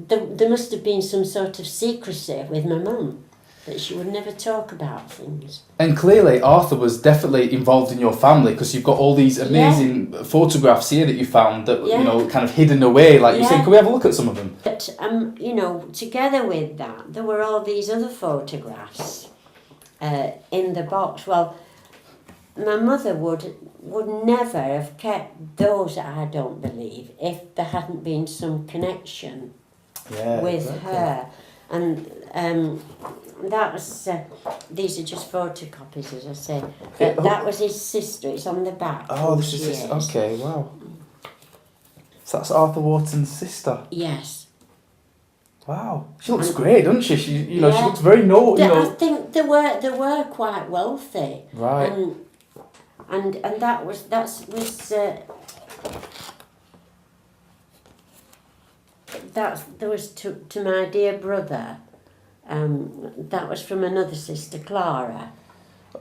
there must have been some sort of secrecy with my mum, that she would never talk about things. And clearly Arthur was definitely involved in your family, because you've got all these amazing photographs here that you found that, you know, kind of hidden away, like you said. Can we have a look at some of them? But, you know, together with that, there were all these other photographs in the box. Well, my mother would never have kept those, I don't believe, if there hadn't been some connection with her. And that was, these are just photocopies, as I say. But that was his sister. It's on the back. Oh, this is his. Okay, wow. So that's Arthur Wharton's sister. Yes. Wow, she looks great, doesn't she? She, you know, she looks very I think they were quite wealthy. Right. And that was there was to my dear brother. That was from another sister, Clara.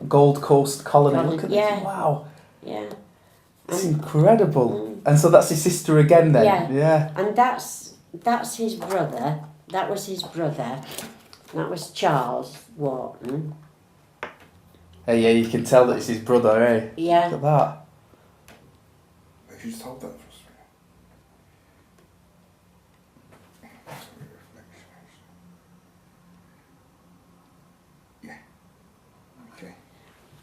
Gold Coast Colony. Look at this. Wow. Yeah. It's incredible. And so that's his sister again then? Yeah. And that's his brother. That was his brother. That was Charles Wharton. Hey, yeah, you can tell that it's his brother, eh? Yeah. Look at that. If you just hold that for us. Yeah. Okay.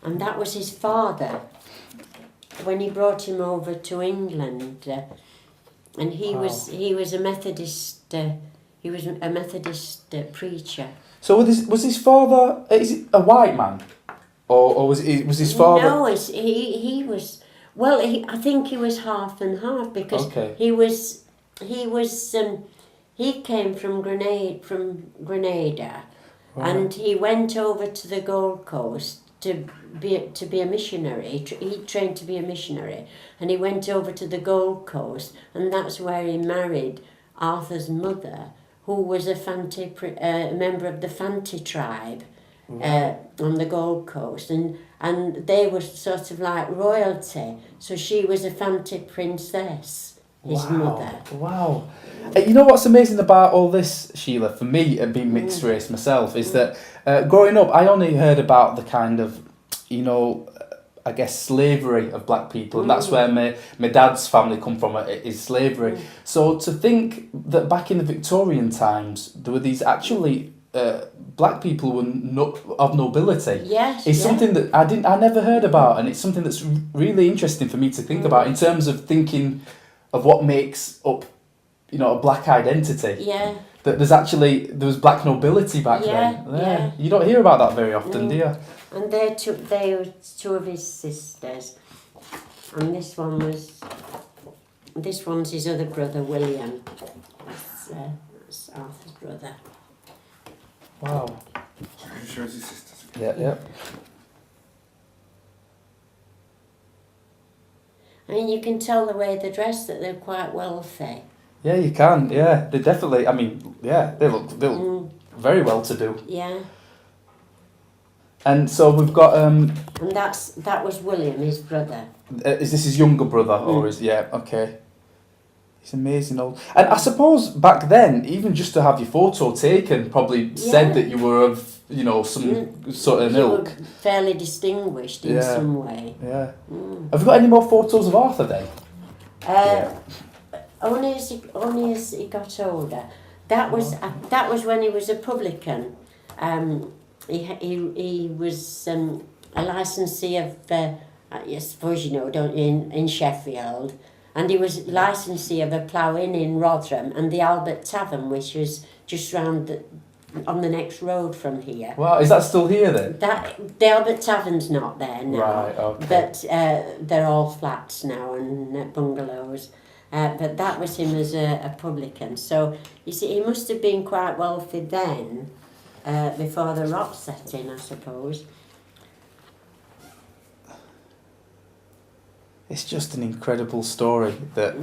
And that was his father when he brought him over to England, and he was a Methodist. He was a Methodist preacher. So was his father? Is it a white man, or was his father? No, he was. Well, I think he was half and half, because he came from Grenada, and he went over to the Gold Coast to be a missionary. He trained to be a missionary, and he went over to the Gold Coast, and that's where he married Arthur's mother, who was a member of the Fanti tribe on the Gold Coast, and they were sort of like royalty. So she was a Fanti princess, his mother. Wow. You know what's amazing about all this, Sheila, for me, being mixed race myself, is that growing up, I only heard about the kind of, you know, I guess slavery of black people, and that's where my dad's family come from, is slavery. So to think that back in the Victorian times, there were these actually black people who were of nobility. It's something that I never heard about, and it's something that's really interesting for me to think about in terms of thinking of what makes up, you know, a black identity. That there was black nobility back then. You don't hear about that very often, do you? And they were two of his sisters, and this one's his other brother, William. That's Arthur's brother. Wow. So can you show us his sisters? Yeah. I mean, you can tell the way they dress that they're quite wealthy. Yeah, you can. Yeah, they definitely. I mean, yeah, they look very well to do. Yeah. And so we've got. And that was William, his brother. Is this his younger brother, or is okay? He's amazing old. And I suppose back then, even just to have your photo taken, probably said that you were of, you know, some sort of ilk. Fairly distinguished in some way. Yeah. Have you got any more photos of Arthur then? Only as he got older. That was when he was a publican. He was a licensee of, I suppose you know, don't you, in Sheffield, and he was licensee of a plough inn in Rotherham and the Albert Tavern, which was just round on the next road from here. Wow, is that still here then? The Albert Tavern's not there now. Right, okay. But they're all flats now and bungalows. But that was him as a publican. So you see, he must have been quite wealthy then. Before the rot set in, I suppose. It's just an incredible story that,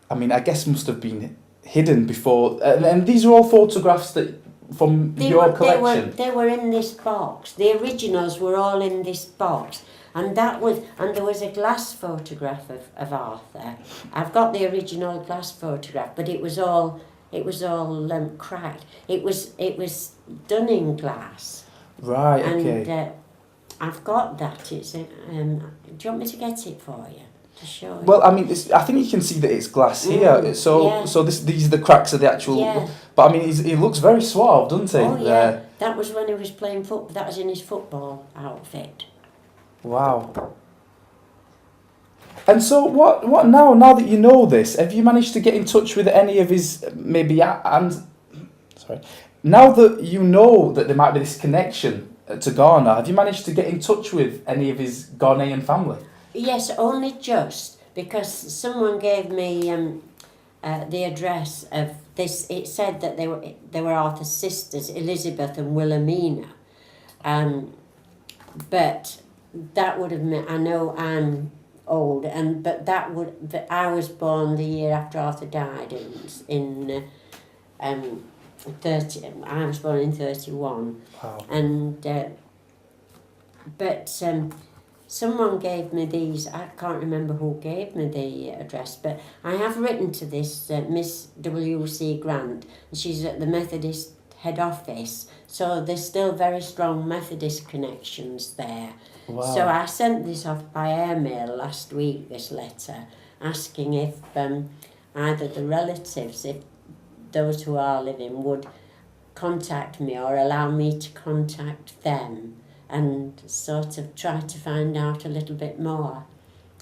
I mean, I guess must have been hidden before. And these are all photographs from your collection. They were in this box. The originals were all in this box. And there was a glass photograph of Arthur. I've got the original glass photograph, but it was all it was all cracked. It was done in glass. Right. And Okay. I've got that. It's do you want me to get it for you to show you? Well, I mean, I think you can see that it's glass here. So, yeah. so these are the cracks of the actual. Yeah. But I mean, he looks very suave, doesn't he? Oh yeah, that was when he was playing football. That was in his football outfit. Wow. And so, what now? Now that you know this, have you managed to get in touch with any of his sorry. Now that you know that there might be this connection to Ghana, have you managed to get in touch with any of his Ghanaian family? Yes, only just because someone gave me the address of this. It said that they were Arthur's sisters, Elizabeth and Wilhelmina, but that would have meant, I know I'm old, but I was born the year after Arthur died in 30. I was born in 31. Wow. And but someone gave me these. I can't remember who gave me the address, but I have written to this Miss W.C. Grant, and she's at the Methodist head office, so there's still very strong Methodist connections there. Wow. So I sent this off by airmail last week, this letter, asking if either the relatives, if those who are living, would contact me or allow me to contact them and sort of try to find out a little bit more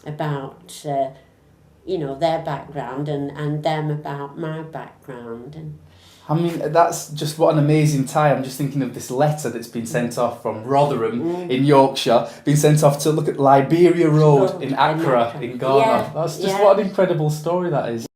about, their background and them about my background. And I mean, that's just what an amazing tie. I'm just thinking of this letter that's been sent off from Rotherham in Yorkshire, being sent off to look at Liberia Road in Accra in Ghana. Yeah, That's just yeah. what an incredible story that is.